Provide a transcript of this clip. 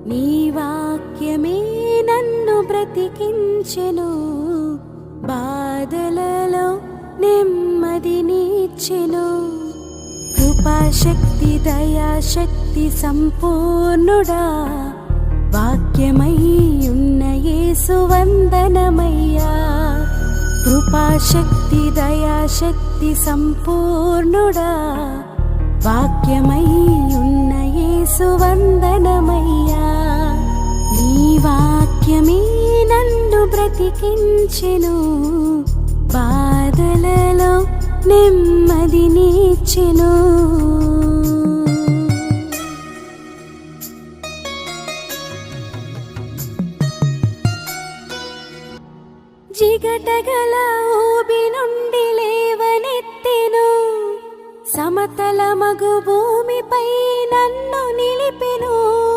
నీ వాక్యమే నన్ను బ్రతికించెను, బాధలలో నెమ్మదినిచ్చెను. కృపాశక్తి దయాశక్తి సంపూర్ణుడా, వాక్యమై ఉన్న యేసు వందనమయ్యా. కృపాశక్తి దయాశక్తి సంపూర్ణుడా, వాక్యమై ఉన్న యేసు వందనమయ్యా. నీ వాక్యమే నన్ను బ్రతికించెను, బాధలలో నెమ్మదినిచ్చెను. జిగటగల ఊబి నుండి లేవనెత్తెను, సమతల మగు